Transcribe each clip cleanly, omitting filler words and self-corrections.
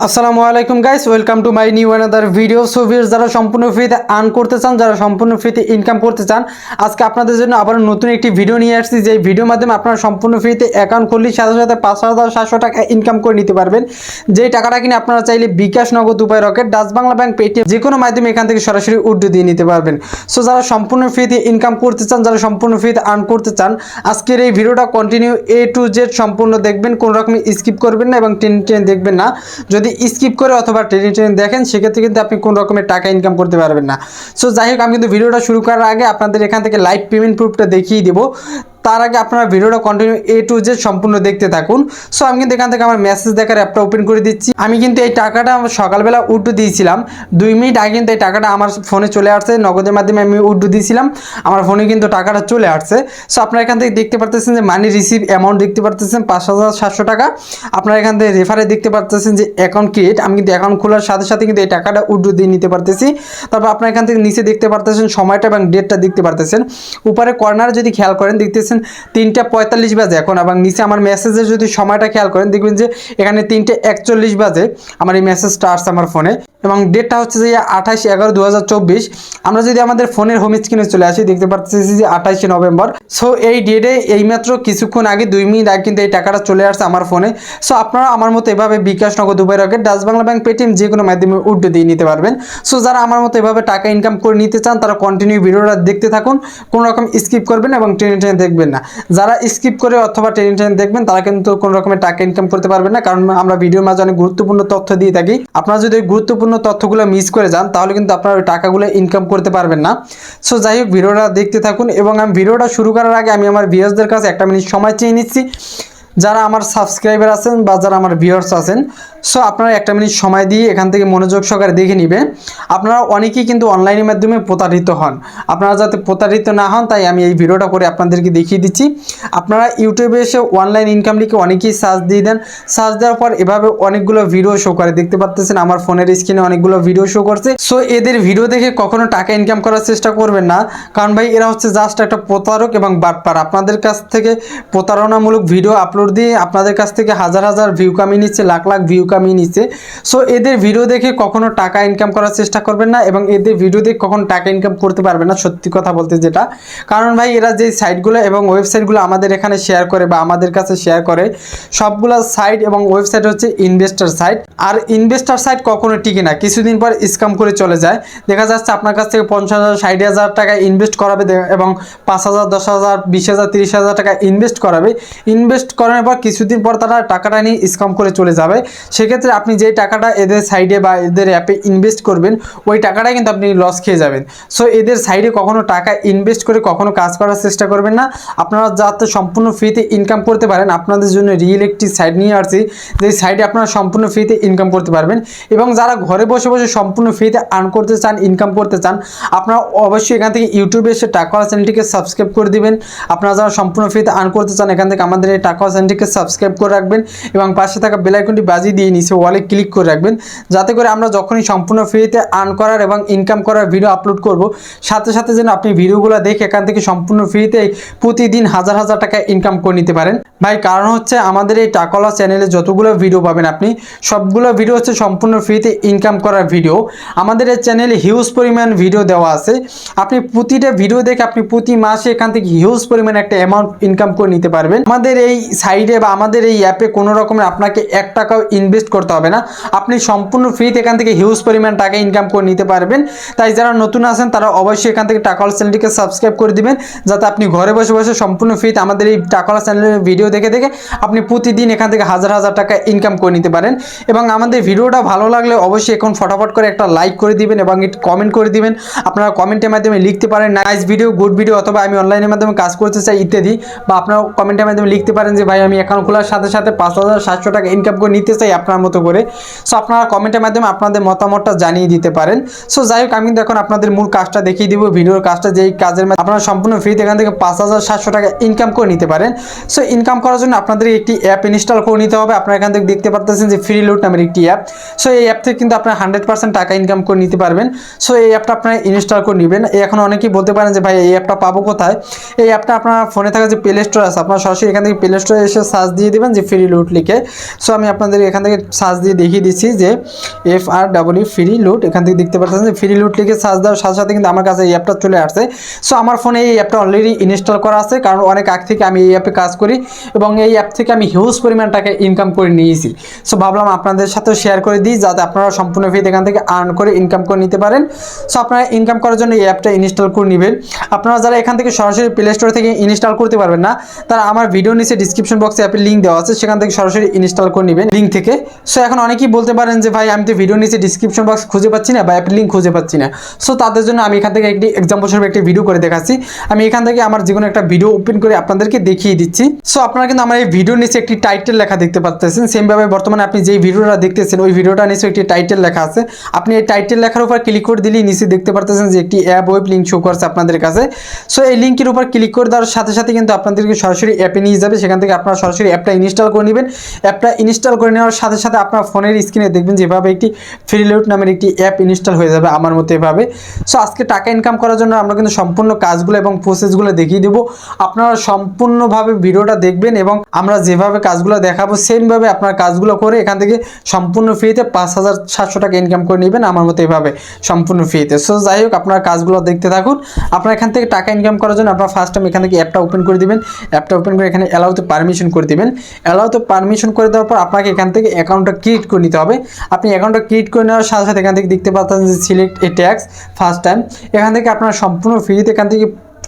আসসালামু আলাইকুম guys, welcome to my new another video. So viewers, যারা সম্পূর্ণ ফ্রিতে আর্ন করতে চান, যারা সম্পূর্ণ ফ্রিতে ইনকাম করতে চান, আজকে আপনাদের জন্য আবার নতুন একটি ভিডিও নিয়ে আসছি। যে ভিডিওর মাধ্যমে আপনারা সম্পূর্ণ ফ্রিতে অ্যাকাউন্ট খুললে সাথে সাথে ৫,৭০০ টাকা ইনকাম করে নিতে পারবেন। যেই টাকাটা কিনে আপনারা চাইলে বিকাশ, নগদ, উপায়, rocket, Dutch Bangla bank, Paytm যে কোনো মাধ্যমে এখান থেকে সরাসরি উইথড্র দিয়ে নিতে পারবেন। সো যারা সম্পূর্ণ ফ্রিতে ইনকাম করতে চান, যারা সম্পূর্ণ ফ্রিতে আর্ন করতে চান, আজকের এই ভিডিওটা কন্টিনিউ A to Z সম্পূর্ণ দেখবেন, কোনো রকম স্কিপ করবেন না এবং টেনে দেখবেন না। যদি স্কিপ করে অথবা টেনে দেখেন, সেক্ষেত্রে কিন্তু আপনি কোন রকমের টাকা ইনকাম করতে পারবেন না। সো যাই হোক, আমি কিন্তু ভিডিওটা শুরু করার আগে আপনাদের এখান থেকে লাইভ পেমেন্ট প্রুফটা দেখিয়ে দেবো। তার আগে আপনারা ভিডিওটা কন্টিনিউ A to Z সম্পূর্ণ দেখতে থাকুন। সো আমি কিন্তু এখান থেকে আমার মেসেজ দেখার অ্যাপটা ওপেন করে দিচ্ছি। আমি কিন্তু এই টাকাটা সকালবেলা উইথড্র দিয়েছিলাম, 2 মিনিট আগে কিন্তু এই টাকাটা আমার ফোনে চলে আসছে। নগদের মাধ্যমে আমি উইথড্র দিয়েছিলাম, আমার ফোনে কিন্তু টাকাটা চলে আসছে। সো আপনারা এখান থেকে দেখতে পারতেছেন যে মানি রিসিভ অ্যামাউন্ট দেখতে পারতেছেন ৫,৭০০ টাকা। আপনারা এখান থেকে রেফারে দেখতে পারতেছেন যে অ্যাকাউন্ট ক্রিয়েট। আমি কিন্তু অ্যাকাউন্ট খোলার সাথে সাথে কিন্তু এই টাকাটা উইথড্র দিয়ে নিতে পারতেছি। তারপর আপনারা এখান থেকে নিচে দেখতে পারতেছেন সময়টা এবং ডেটটা দেখতে পারতেছেন। উপরে কর্নারে যদি খেয়াল করেন, দেখতেছেন 3:45 বাজে এখন, এবং নিচে আমার মেসেজের যদি সময়টা খেয়াল করেন, দেখবেন যে এখানে 3:41 বাজে আমার এই মেসেজটা আসছে আমার ফোনে, এবং ডেটটা হচ্ছে যে 28/11/2024। আমরা যদি আমাদের ফোনের হোম স্ক্রিনে চলে আসি, দেখতে পাচ্ছি যে 28 নভেম্বর। সো এই ডেটে এইমাত্র কিছুক্ষণ আগে 2 মিনিট আগে কিন্তু এই টাকাটা চলে আসছে আমার ফোনে। সো আপনারা আমার মতো এভাবে বিকাশ, নগদ, উপায়, rocket, Dutch Bangla bank, Paytm যে কোনো মাধ্যমে উইথড্র দিয়ে নিতে পারবেন। সো যারা আমার মতো এভাবে টাকা ইনকাম করে নিতে চান, তারা কন্টিনিউ ভিডিওটা দেখতে থাকুন, কোনো রকম স্কিপ করবেন এবং টেনে দেখবেন না। যারা স্কিপ করে অথবা টেনে দেখবেন, তারা কিন্তু কোনো রকমের টাকা ইনকাম করতে পারবেন না, কারণ আমরা ভিডিওর মাঝে অনেক গুরুত্বপূর্ণ তথ্য দিয়ে থাকি। আপনারা যদি গুরুত্বপূর্ণ তথ্যগুলো মিস করে যান, তাহলে কিন্তু আপনারা ওই টাকাগুলো ইনকাম করতে পারবেন না। সো যাই হোক, ভিডিওটা দেখতে থাকুন। এবং আমি ভিডিওটা শুরু করার আগে আমি আমার ভিউয়ার্সদের কাছে 1 মিনিট সময় চেয়ে নিচ্ছি। যারা আমার সাবস্ক্রাইবার আছেন বা যারা আমার ভিউয়ার্স আছেন, সো আপনারা 1 মিনিট সময় দিয়ে এখান থেকে মনোযোগ সহকারে দেখে নেবেন। আপনারা অনেকেই কিন্তু অনলাইনের মাধ্যমে প্রতারিত হন। আপনারা যাতে প্রতারিত না হন, তাই আমি এই ভিডিওটা করে আপনাদেরকে দেখিয়ে দিচ্ছি। আপনারা ইউটিউবে এসে অনলাইন ইনকাম লিখে অনেকেই সার্চ দিয়ে দেন। সার্চ দেওয়ার পর এভাবে অনেকগুলো ভিডিও শো করে, দেখতে পাচ্ছেন আমার ফোনের স্ক্রিনে অনেকগুলো ভিডিও শো করছে। সো এদের ভিডিও দেখে কখনো টাকা ইনকাম করার চেষ্টা করবেন না, কারণ ভাই এরা হচ্ছে জাস্ট একটা প্রতারক এবং বাটপার। আপনাদের কাছ থেকে প্রতারণামূলক ভিডিও আপলোড দিয়ে আপনাদের কাছ থেকে হাজার হাজার ভিউ কামিয়ে নিচ্ছে, লাখ লাখ ভিউ কামিয়ে নিচ্ছে। সো এদের ভিডিও দেখে কখনো টাকা ইনকাম করার চেষ্টা করবেন না, এবং এদের ভিডিও দেখে কখনো টাকা ইনকাম করতে পারবেন না, সত্যি কথা বলতে যেটা। কারণ ভাই এরা যে সাইটগুলো এবং ওয়েবসাইটগুলো আমাদের এখানে শেয়ার করে বা আমাদের কাছে শেয়ার করে, সবগুলো সাইট এবং ওয়েবসাইট হচ্ছে ইনভেস্টার সাইট। আর ইনভেস্টার সাইট কখনো টিকে না, কিছুদিন পর স্ক্যাম করে চলে যায়। দেখা যাচ্ছে আপনার কাছ থেকে 50,000 60,000 টাকা ইনভেস্ট করাবে এবং 5,000 10,000 20,000 30,000 টাকা ইনভেস্ট করাবে। ইনভেস্ট করানোর পর কিছুদিন পর তারা টাকাটা নিয়ে স্ক্যাম করে চলে যাবে। সেক্ষেত্রে আপনি যে টাকাটা এদের সাইডে বা এদের অ্যাপে ইনভেস্ট করবেন, ওই টাকাটাই কিন্তু আপনি লস খেয়ে যাবেন। সো এদের সাইডে কখনো টাকা ইনভেস্ট করে কখনো কাজ করার চেষ্টা করবেন না। আপনারা যাতে সম্পূর্ণ ফ্রিতে ইনকাম করতে পারেন, আপনাদের জন্য রিয়েল একটি সাইট নিয়ে আসছি, যে সাইডে আপনারা সম্পূর্ণ ফ্রিতে ইনকাম করতে পারবেন। এবং যারা ঘরে বসে বসে সম্পূর্ণ ফ্রিতে আর্ন করতে চান, ইনকাম করতে চান, আপনারা অবশ্যই এখান থেকে ইউটিউবে এসে টাকা চ্যানেলটিকে সাবস্ক্রাইব করে দিবেন। আপনারা যারা সম্পূর্ণ ফ্রিতে আর্ন করতে চান, এখান থেকে আমাদের এই টাকা চ্যানেলটিকে সাবস্ক্রাইব করে রাখবেন এবং পাশে থাকা বেল আইকনটি বাজিয়ে দিয়ে নিচে ওয়ালে ক্লিক করে রাখবেন, যাতে করে আমরা যখনই সম্পূর্ণ ফ্রিতে আর্ন করার এবং ইনকাম করার ভিডিও আপলোড করব, সাথে সাথে যেন আপনি ভিডিওগুলো দেখে এখান থেকে সম্পূর্ণ ফ্রিতে প্রতিদিন হাজার হাজার টাকা ইনকাম করে নিতে পারেন। ভাই কারণ হচ্ছে আমাদের এই টাকাওয়ালা চ্যানেলে যতগুলো ভিডিও পাবেন আপনি, সবগুলো ভিডিও হচ্ছে সম্পূর্ণ ফ্রিতে ইনকাম করার ভিডিও। আমাদের এই চ্যানেলে হিউজ পরিমাণ ভিডিও দেওয়া আছে। আপনি প্রতিটা ভিডিও দেখে আপনি প্রতি মাসে এখান থেকে হিউজ পরিমাণ একটা অ্যামাউন্ট ইনকাম করে নিতে পারবেন। আমাদের এই সাইডে বা আমাদের এই অ্যাপে কোনো রকমের আপনাকে 1 টাকাও ইনভেস্ট করতে হবে না, আপনি সম্পূর্ণ ফ্রিতে এখান থেকে হিউজ পরিমাণ টাকা ইনকাম করে নিতে পারবেন। তাই যারা নতুন আছেন, তারা অবশ্যই এখান থেকে টাকাওয়ালা চ্যানেলটিকে সাবস্ক্রাইব করে দিবেন, যাতে আপনি ঘরে বসে বসে সম্পূর্ণ ফ্রিতে আমাদের এই টাকাওয়ালা চ্যানেলের ভিডিও দেখে দেখে আপনি প্রতিদিন এখান থেকে হাজার হাজার টাকা ইনকাম করে নিতে পারেন। এবং আমাদের ভিডিওটা ভালো লাগলে অবশ্যই এখন ফটাফট করে একটা লাইক করে দিবেন এবং একটু কমেন্ট করে দিবেন। আপনারা কমেন্টের মাধ্যমে লিখতে পারেন নাইস ভিডিও, গুড ভিডিও, অথবা আমি অনলাইনের মাধ্যমে কাজ করতে চাই ইত্যাদি। বা আপনারা কমেন্টের মাধ্যমে লিখতে পারেন যে ভাই আমি অ্যাকাউন্ট খোলার সাথে সাথে 5,700 টাকা ইনকাম করে নিতে চাই আপনার মতো করে। সো আপনারা কমেন্টের মাধ্যমে আপনাদের মতামতটা জানিয়ে দিতে পারেন। সো যাই হোক, আমি এখন আপনাদের মূল কাজটা দেখিয়ে দিব, ভিডিওর কাজটা, যেই কাজের মাধ্যমে আপনারা সম্পূর্ণ ফ্রিতে এখান থেকে 5,700 টাকা ইনকাম করে নিতে পারেন। সো ইনকাম করার জন্য আপনাদের একটি অ্যাপ ইনস্টল করে নিতে হবে। আপনারা এখান থেকে দেখতে পাচ্ছেন যে ফ্রি লুট নামের একটি অ্যাপ। সো এই অ্যাপ থেকে কিন্তু আপনারা 100% টাকা ইনকাম করে নিতে পারবেন। সো এই অ্যাপটা আপনারা ইনস্টল করে নেবেন। এখন অনেকেই বলতে পারেন যে ভাই এই অ্যাপটা পাবো কোথায়? এই অ্যাপটা আপনার ফোনে থাকা যে প্লে স্টোর আছে, আপনারা সরাসরি এখান থেকে প্লে স্টোরে এসে সার্চ দিয়ে দেবেন যে ফ্রি লুট লিখে। সো আমি আপনাদের এখান থেকে থেকে সার্চ দিয়ে দেখিয়ে দিচ্ছি যে FRW ফ্রি লুট, এখান থেকে দেখতে পাচ্ছেন যে ফ্রি লুট লিখে সার্চ দেওয়ার সাথে সাথে কিন্তু আমার কাছে এই অ্যাপটা চলে আসছে। সো আমার ফোনে এই অ্যাপটা অলরেডি ইনস্টল করা আছে, কারণ অনেক আগ থেকে আমি এই অ্যাপে কাজ করি এবং এই অ্যাপ থেকে আমি হিউজ পরিমাণ টাকা ইনকাম করে নিয়েছি। সো ভাবলাম আপনাদের সাথে শেয়ার করে দিই, যাতে আপনারা সম্পূর্ণ ফ্রিতে এখান থেকে আর্ন করে ইনকাম করে নিতে পারেন। সো আপনারা ইনকাম করার জন্য এই অ্যাপটা ইনস্টল করে নেবেন। আপনারা যারা এখান থেকে সরাসরি প্লে স্টোর থেকে ইনস্টল করতে পারবেন না, তারা আমার ভিডিও নিচে ডিসক্রিপশন বক্সে অ্যাপের লিঙ্ক দেওয়া আছে, সেখান থেকে সরাসরি ইনস্টল করে নেবেন লিঙ্ক থেকে। সো এখন অনেকেই বলতে পারেন যে ভাই আমি তো ভিডিও নিচে ডিসক্রিপশন বক্স খুঁজে পাচ্ছি না বা অ্যাপের লিঙ্ক খুঁজে পাচ্ছি না। সো তাদের জন্য আমি এখান থেকে একটি এক্সাম্পল স্বরূপ একটি ভিডিও করে দেখাচ্ছি। আমি এখান থেকে আমার যে কোনো একটা ভিডিও ওপেন করে আপনাদেরকে দেখিয়ে দিচ্ছি। সো আপনারা কিন্তু আমার এই ভিডিওর নিচে একটি টাইটেল লেখা দেখতে পাচ্ছেন। সেমভাবে বর্তমানে আপনি যেই ভিডিওটা দেখতেছেন ওই ভিডিওটা নিচে একটি টাইটেল লেখা আছে। আপনি এই টাইটেল লেখার উপর ক্লিক করে দিলেই নিচে দেখতে পাচ্ছেন যে একটি অ্যাপ ওয়েব লিঙ্ক শো করছে আপনাদের কাছে। সো এই লিঙ্কের উপর ক্লিক করে দেওয়ার সাথে সাথে কিন্তু আপনাদেরকে সরাসরি অ্যাপে নিয়ে যাবে। সেখান থেকে আপনারা সরাসরি অ্যাপটা ইনস্টল করে নেবেন। অ্যাপটা ইনস্টল করে নেওয়ার সাথে সাথে আপনার ফোনের স্ক্রিনে দেখবেন যেভাবে একটি ফ্রি লুট নামের একটি অ্যাপ ইনস্টল হয়ে যাবে আমার মতো এভাবে। সো আজকে টাকা ইনকাম করার জন্য আমরা কিন্তু সম্পূর্ণ কাজগুলো এবং প্রসেসগুলো দেখিয়ে দেবো। আপনারা সম্পূর্ণভাবে ভিডিওটা দেখবেন এবং আমরা যেভাবে কাজগুলো দেখাবো সেমভাবে আপনার কাজগুলো করে এখান থেকে সম্পূর্ণ ফ্রিতে 5,700 টাকা ইনকাম করে নেবেন আমার মতো এভাবে সম্পূর্ণ ফ্রিতে। সো যাই হোক, আপনারা কাজগুলো দেখতে থাকুন। আপনারা এখান থেকে টাকা ইনকাম করার জন্য আপনারা ফার্স্ট টাইম এখান থেকে অ্যাপটা ওপেন করে দিবেন। অ্যাপটা ওপেন করে এখানে অ্যালাউতে পারমিশন করে দিবেন। অ্যালাউতে পারমিশন করে দেওয়ার পর আপনাকে এখান থেকে অ্যাকাউন্টটা ক্রিয়েট করে নিতে হবে। আপনি অ্যাকাউন্টটা ক্রিয়েট করে নেওয়ার সাথে সাথে এখান থেকে দেখতে পাচ্ছেন যে সিলেক্ট এ ট্যাক্স ফার্স্ট টাইম। এখান থেকে আপনারা সম্পূর্ণ ফ্রিতে এখান থেকে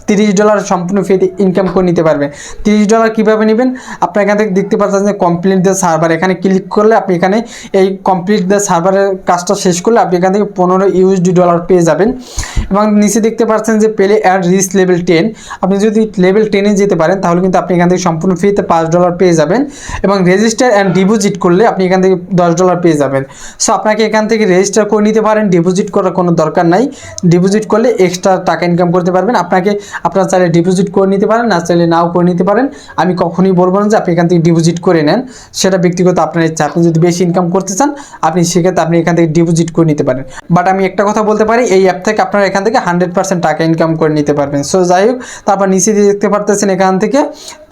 $30 সম্পূর্ণ ফ্রিতে ইনকাম করে নিতে পারবেন। $30 কীভাবে নেবেন? আপনার এখান থেকে দেখতে পাচ্ছেন যে কমপ্লিট দ্য সার্ভার, এখানে ক্লিক করলে আপনি এখানে এই কমপ্লিট দ্য সার্ভারের কাজটা শেষ করলে আপনি এখান থেকে $15 পেয়ে যাবেন। এবং নিচে দেখতে পাচ্ছেন যে পেলে অ্যাড রিচ লেভেল 10, আপনি যদি লেভেল 10-এ যেতে পারেন তাহলে কিন্তু আপনি এখান থেকে সম্পূর্ণ ফ্রিতে $5 পেয়ে যাবেন। এবং রেজিস্টার অ্যান্ড ডিপোজিট করলে আপনি এখান থেকে $10 পেয়ে যাবেন। সো আপনাকে এখান থেকে রেজিস্টার করে নিতে পারেন, ডিপোজিট করার কোনো দরকার নাই। ডিপোজিট করলে এক্সট্রা টাকা ইনকাম করতে পারবেন। আপনারা চাইলে ডিপোজিট করে নিতে পারেন, না চাইলে নাও করে নিতে পারেন। আমি কখনোই বলবো না যে আপনি এখান থেকে ডিপোজিট করে নেন, সেটা ব্যক্তিগত আপনার ইচ্ছা। আপনি যদি বেশি ইনকাম করতে চান আপনি সেক্ষেত্রে আপনি এখান থেকে ডিপোজিট করে নিতে পারেন। বাট আমি একটা কথা বলতে পারি, এই অ্যাপ থেকে আপনারা এখান থেকে 100% টাকা ইনকাম করে নিতে পারবেন। সো যাই হোক, তারপর নিচে দিয়ে দেখতে পারতেছেন এখান থেকে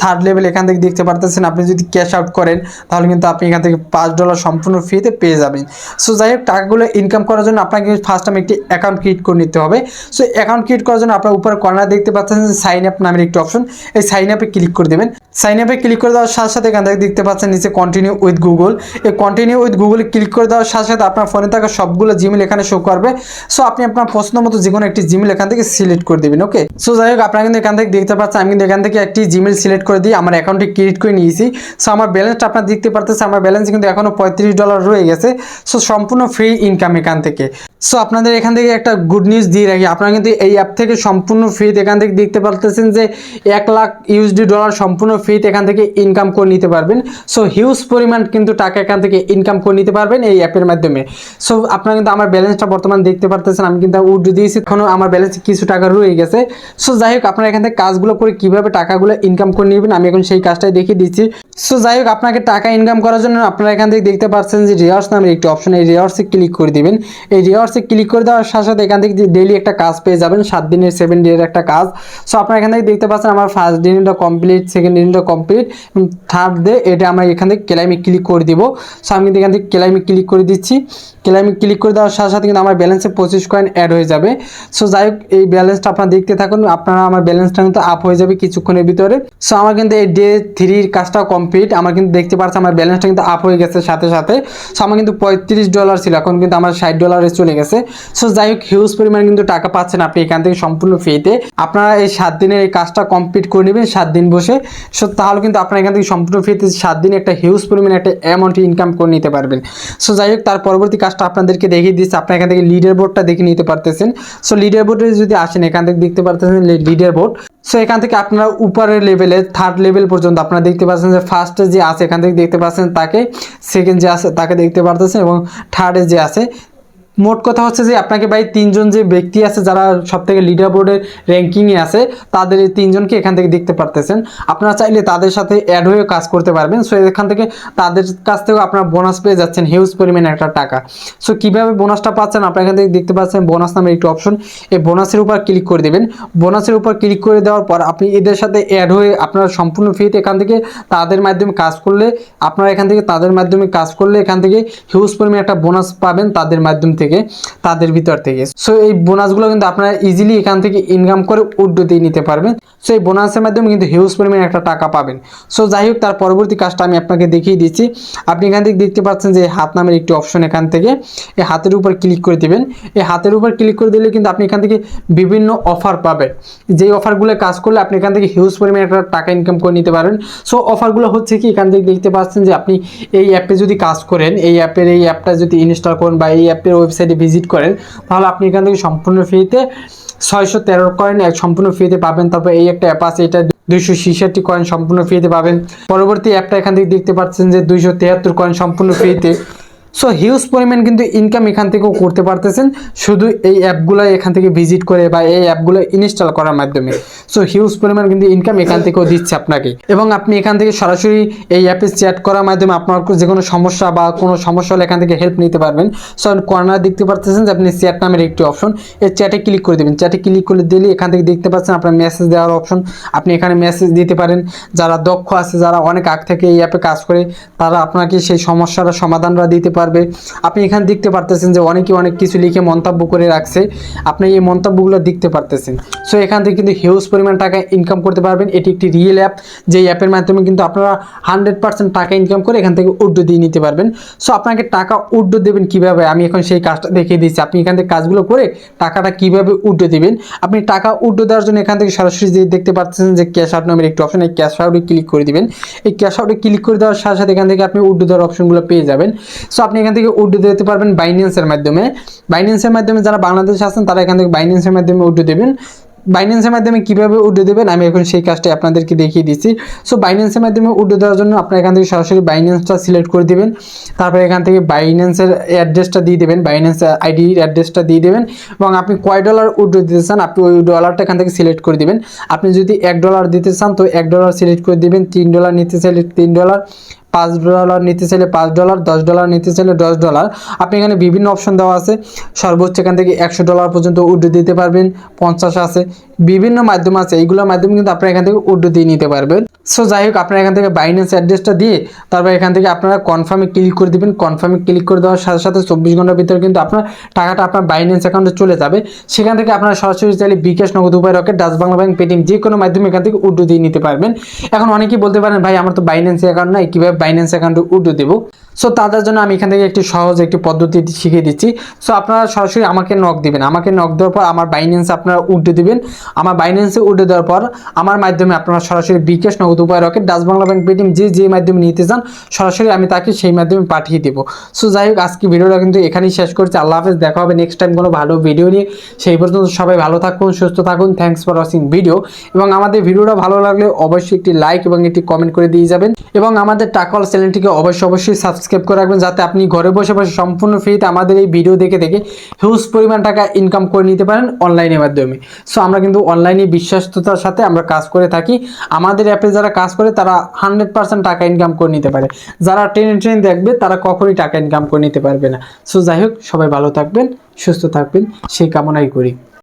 থার্ড লেভেল, এখান থেকে দেখতে পারতেছেন আপনি যদি ক্যাশ আউট করেন তাহলে কিন্তু আপনি এখান থেকে $5 সম্পূর্ণ ফ্রিতে পেয়ে যাবেন। সো যাই হোক, টাকাগুলো ইনকাম করার জন্য আপনাকে ফার্স্ট টাইম একটি অ্যাকাউন্ট ক্রিয়েট করে নিতে হবে। সো অ্যাকাউন্ট ক্রিয়েট করার জন্য আপনার উপরে কর্নার দেখতে পাচ্ছেন যে সাইন আপ নামের একটি অপশন, এই সাইন আপে ক্লিক করে দেবেন। সাইন আপে ক্লিক করে দেওয়ার সাথে সাথে এখান থেকে দেখতে পাচ্ছেন নিচে কন্টিনিউ উইথ গুগল, এই কন্টিনিউ উইথ গুগলে ক্লিক করে দেওয়ার সাথে সাথে আপনার ফোনে থাকা সবগুলো জিমেল এখানে শো করবে। সো আপনি আপনার পছন্দ মতো যে কোনো একটি জিমেল এখান থেকে সিলেক্ট করে দেবেন। ওকে, সো যাই হোক, আপনারা কিন্তু এখান থেকে দেখতে পাচ্ছেন আমি কিন্তু এখান থেকে একটি জিমেল সিলেক্ট করে দিই, আমার অ্যাকাউন্টে ক্রিয়েট করে নিয়েছি। সো আমার ব্যালেন্সটা আপনারা দেখতে পারতেছেন, আমার ব্যালেন্স কিন্তু এখনও $35 রয়ে গেছে। সো সম্পূর্ণ ফ্রি ইনকাম এখান থেকে। সো আপনাদের এখান থেকে একটা গুড নিউজ দিয়ে রাখি, আপনারা কিন্তু এই অ্যাপ থেকে সম্পূর্ণ ফ্রিতে এখান থেকে দেখতে পারতেছেন যে $1,00,000 সম্পূর্ণ ফ্রিতে এখান থেকে ইনকাম করে নিতে পারবেন। সো হিউজ পরিমাণ কিন্তু টাকা এখান থেকে ইনকাম করে নিতে পারবেন এই অ্যাপের মাধ্যমে। সো আপনারা কিন্তু আমার ব্যালেন্সটা বর্তমান দেখতে পারতেছেন, আমি কিন্তু উইথড্র দিয়েছি, এখনও আমার ব্যালেন্সে কিছু টাকা রয়ে গেছে। সো যাই হোক, আপনারা এখান থেকে কাজগুলো করে কীভাবে টাকাগুলো ইনকাম করে নেবেন আমি এখন সেই কাজটাই দেখিয়ে দিচ্ছি। সো যাই হোক, আপনাকে টাকা ইনকাম করার জন্য আপনারা এখান থেকে দেখতে পাচ্ছেন যে রিওয়ার্ডস নামের একটি অপশন, এই রিওয়ার্ডসে ক্লিক করে দিবেন। এই রিওয়ার্ডসে ক্লিক করে দেওয়ার সাথে সাথে এখান থেকে ডেইলি একটা কাজ পেয়ে যাবেন, 7 দিনের 7 ডের একটা কাজ। সো আপনারা এখান থেকে দেখতে পাচ্ছেন আমার ফার্স্ট দিনটা কমপ্লিট, সেকেন্ড দিনটা কমপ্লিট, থার্ড ডে এটা আমরা এখান থেকে ক্লেইমে ক্লিক করে দিব। সো আমি কিন্তু এখান থেকে ক্লেইমে ক্লিক করে দিচ্ছি। ক্লেইমে ক্লিক করে দেওয়ার সাথে সাথে কিন্তু আমার ব্যালেন্সে 25 কয়েন অ্যাড হয়ে যাবে। সো যাই হোক, এই ব্যালেন্সটা আপনারা দেখতে থাকুন, আপনারা আমার ব্যালেন্সটা কিন্তু আপ হয়ে যাবে কিছুক্ষণের ভিতরে। সো আমার কিন্তু এই ডে 3-র কাজটাও কমপ্লিট, আমার কিন্তু দেখতে পাচ্ছেন আমার ব্যালেন্সটা কিন্তু আপ হয়ে গেছে সাথে সাথে। সো আমার কিন্তু $35 ছিল, এখন কিন্তু আমার $60 চলে গেছে। সো যাই হোক, হিউজ পরিমাণ কিন্তু টাকা পাচ্ছেন আপনি এখান থেকে সম্পূর্ণ ফ্রিতে। আপনারা এই 7 দিনের এই কাজটা কমপ্লিট করে নেবেন 7 দিন বসে। সো তাহলে কিন্তু আপনারা এখান থেকে সম্পূর্ণ ফ্রিতে 7 দিনে একটা হিউজ পরিমাণ একটা অ্যামাউন্ট ইনকাম করে নিতে পারবেন। সো যাই হোক, তার পরবর্তী কাজটা আপনাদেরকে দেখিয়ে দিচ্ছি। আপনারা এখান থেকে লিডার বোর্ডটা দেখে নিতে পারতেছেন। সো লিডার বোর্ডে যদি আসেন এখান থেকে দেখতে পারতেছেন লিডার বোর্ড। সো এখান থেকে আপনারা উপরের লেভেলে থার্ড লেভেল পর্যন্ত আপনারা দেখতে পাচ্ছেন যে ফার্স্টে যে আছে এখান থেকে দেখতে পাচ্ছেন তাকে, সেকেন্ড যে আছে তাকে দেখতে পারতেছেন এবং থার্ডে যে আছে মোট কথা হচ্ছে যে আপনাকে ভাই 3জন যে ব্যক্তি আছে যারা সবথেকে লিডার বোর্ডের র্যাঙ্কিংয়ে আছে তাদের এই 3জনকে এখান থেকে দেখতে পারতেছেন। আপনারা চাইলে তাদের সাথে অ্যাড হয়ে কাজ করতে পারবেন। সো এখান থেকে তাদের কাছ থেকেও আপনারা বোনাস পেয়ে যাচ্ছেন হিউজ পরিমাণে একটা টাকা। সো কীভাবে বোনাসটা পাচ্ছেন আপনারা এখান থেকে দেখতে পাচ্ছেন বোনাস নামের একটি অপশন, এই বোনাসের উপর ক্লিক করে দেবেন। বোনাসের উপর ক্লিক করে দেওয়ার পর আপনি এদের সাথে অ্যাড হয়ে আপনারা সম্পূর্ণ ফ্রিতে এখান থেকে তাদের মাধ্যমে কাজ করলে আপনারা এখান থেকে তাদের মাধ্যমে কাজ করলে এখান থেকে হিউজ পরিমাণে একটা বোনাস পাবেন তাদের মাধ্যম থেকে, তাদের ভিতর থেকে। সো এই বোনাসগুলো কিন্তু আপনারা ইজিলি এখান থেকে ইনকাম করে উইথড্র দিয়ে নিতে পারবেন। সো এই বোনাসের মাধ্যমে কিন্তু হিউজ পরিমাণে একটা টাকা পাবেন। সো যাই হোক, তার পরবর্তী কাজটা আমি আপনাকে দেখিয়ে দিচ্ছি। আপনি এখান থেকে দেখতে পাচ্ছেন যে হাত নামের একটি অপশন, এখান থেকে এই হাতের উপর ক্লিক করে দেবেন। এই হাতের উপর ক্লিক করে দিলে কিন্তু আপনি এখান থেকে বিভিন্ন অফার পাবেন, যেই অফারগুলো কাজ করলে আপনি এখান থেকে হিউজ পরিমাণে একটা টাকা ইনকাম করে নিতে পারেন। সো অফারগুলো হচ্ছে কি, এখান থেকে দেখতে পাচ্ছেন যে আপনি এই অ্যাপে যদি কাজ করেন, এই অ্যাপটা যদি ইনস্টল করেন বা এই অ্যাপের ওয়েবসাইটে ভিজিট করেন, তাহলে আপনি এখান থেকে সম্পূর্ণ ফ্রিতে 613 কয়েন সম্পূর্ণ ফ্রিতে পাবেন। তারপর এই একটা অ্যাপ আছে, এটা 266 কয়েন সম্পূর্ণ ফ্রিতে পাবেন। পরবর্তী অ্যাপটা এখান থেকে দেখতে পাচ্ছেন যে 273 কয়েন সম্পূর্ণ ফ্রিতে। সো হিউজ পরিমাণ কিন্তু ইনকাম এখান থেকেও করতে পারতেছেন শুধু এই অ্যাপগুলো এখান থেকে ভিজিট করে বা এই অ্যাপগুলো ইনস্টল করার মাধ্যমে। সো হিউজ পরিমাণ কিন্তু ইনকাম এখান থেকেও দিচ্ছে আপনাকে, এবং আপনি এখান থেকে সরাসরি এই অ্যাপে চ্যাট করার মাধ্যমে আপনার যে কোনো সমস্যা বা কোনো সমস্যা হলে এখান থেকে হেল্প নিতে পারবেন। সো কর্নার দেখতে পাচ্ছেন যে আপনি চ্যাট নামের একটি অপশন, এই চ্যাটে ক্লিক করে দেবেন। চ্যাটে ক্লিক করে দিলে এখান থেকে দেখতে পাচ্ছেন আপনার মেসেজ দেওয়ার অপশন, আপনি এখানে মেসেজ দিতে পারেন। যারা দক্ষ আছে, যারা অনেক আগ থেকে এই অ্যাপে কাজ করে, তারা আপনাকে সেই সমস্যার সমাধানটা দিতে পারবে। আপনি এখানে দেখতে পারতেছেন যে অনেকে অনেক কিছু লিখে মন্তব্য করে রাখছে, আপনি এই মন্তব্যগুলো দেখতে পারতেছেন। সো এখান থেকে কিন্তু হিউজ পরিমাণ টাকা ইনকাম করতে পারবেন। এটি একটি রিয়েল অ্যাপ, যেই অ্যাপের মাধ্যমে কিন্তু আপনারা 100% টাকা ইনকাম করে এখান থেকে উইথড্র দিয়ে নিতে পারবেন। সো আপনাকে টাকা উইথড্র দেবেন কীভাবে, আমি এখন সেই কাজটা দেখিয়ে দিচ্ছি। আপনি এখান থেকে কাজগুলো করে টাকাটা কীভাবে উইথড্র দেবেন, আপনি টাকা উইথড্র দেওয়ার জন্য এখান থেকে সরাসরি যে দেখতে পাচ্ছেন যে ক্যাশ আউট নামের একটি অপশন, এই ক্যাশ আউটে ক্লিক করে দিবেন। এই ক্যাশ আউটে ক্লিক করে দেওয়ার সাথে সাথে এখান থেকে আপনি উইথড্র দেওয়ার অপশনগুলো পেয়ে যাবেন। সো আপনি এখান থেকে উইথড্র দিতে পারবেন বাইন্যান্সের মাধ্যমে। বাইন্যান্সের মাধ্যমে যারা বাংলাদেশে আছেন তারা এখান থেকে বাইন্যান্সের মাধ্যমে উইথড্র দেবেন। বাইন্যান্সের মাধ্যমে কীভাবে উইথড্র দেবেন আমি এখন সেই কাজটা আপনাদেরকে দেখিয়ে দিচ্ছি। সো বাইন্যান্সের মাধ্যমে উইথড্র দেওয়ার জন্য আপনারা এখান থেকে সরাসরি বাইন্যান্সটা সিলেক্ট করে দেবেন। তারপরে এখান থেকে বাইন্যান্সের অ্যাড্রেসটা দিয়ে দেবেন, বাইন্যান্স আইডির অ্যাড্রেসটা দিয়ে দেবেন, এবং আপনি কয় ডলার উইথড্র দিতে চান আপনি ওই ডলারটা এখান থেকে সিলেক্ট করে দেবেন। আপনি যদি $1 দিতে চান তো $1 সিলেক্ট করে দেবেন, $3 নিতে চাইলে $3, $5 নিতে চাইলে $5, $10 নিতে চাইলে $10। আপনি এখানে বিভিন্ন অপশন দেওয়া আছে, সর্বোচ্চ এখান থেকে $100 পর্যন্ত উইথড্র দিতে পারবেন, 50 আছে, বিভিন্ন মাধ্যম আছে, এইগুলোর মাধ্যমে কিন্তু আপনারা এখান থেকে উইথড্র দিয়ে নিতে পারবেন। সো যাই হোক, আপনারা এখান থেকে বাইন্যান্স অ্যাড্রেসটা দিয়ে তারপর এখান থেকে আপনারা কনফার্মে ক্লিক করে দেবেন। কনফার্মে ক্লিক করে দেওয়ার সাথে সাথে 24 ঘন্টার ভিতরে কিন্তু আপনার টাকাটা আপনার বাইন্যান্স অ্যাকাউন্টে চলে যাবে। সেখান থেকে আপনারা সরাসরি চাইলে বিকাশ, নগদ উপায়, rocket, Dutch Bangla bank, Paytm যে কোনো মাধ্যমে এখান থেকে উইথড্র দিয়ে নিতে পারবেন। এখন অনেকেই বলতে পারেন ভাই আমার তো বাইন্যান্স অ্যাকাউন্ট নাই, কীভাবে বাইন্যান্স অ্যাকাউন্টে উইথড্র দেবো? সো তাদের জন্য আমি এখান থেকে একটি সহজ একটি পদ্ধতি শিখিয়ে দিচ্ছি। সো আপনারা সরাসরি আমাকে নক দিবেন, আমাকে নক দেওয়ার পর আমার বাইন্যান্সে আপনারা উইথড্র দিবেন। আমার বাইন্যান্সে উইথড্র দেওয়ার পর আমার মাধ্যমে আপনারা সরাসরি বিকাশ, নগদ উপায়, rocket, Dutch Bangla bank, Paytm যে মাধ্যমে নিতে চান সরাসরি আমি তাকে সেই মাধ্যমে পাঠিয়ে দেবো। সো যাই হোক, আজকে ভিডিওটা কিন্তু এখানেই শেষ করছি। আল্লাহ হাফেজ, দেখা হবে নেক্সট টাইম কোনো ভালো ভিডিও নিয়ে। সেই পর্যন্ত সবাই ভালো থাকুন, সুস্থ থাকুন। Thanks for watching video. এবং আমাদের ভিডিওটা ভালো লাগলে অবশ্যই একটি লাইক এবং একটি কমেন্ট করে দিয়ে যাবেন, এবং আমাদের টাকাওয়াল চ্যানেলটিকে অবশ্যই সাবস্ক্রাইব করে রাখবেন, যাতে আপনি ঘরে বসে বসে সম্পূর্ণ ফ্রিতে আমাদের এই ভিডিও দেখে হিউজ পরিমাণ টাকা ইনকাম করে নিতে পারেন অনলাইনের মাধ্যমে। সো আমরা কিন্তু অনলাইনে বিশ্বস্ততার সাথে আমরা কাজ করে থাকি। আমাদের অ্যাপে যারা কাজ করে তারা 100% টাকা ইনকাম করে নিতে পারে, যারা ট্রেনে দেখবে তারা কখনোই টাকা ইনকাম করে নিতে পারবে না। সো যাই হোক, সবাই ভালো থাকবেন, সুস্থ থাকবেন, সেই কামনাই করি।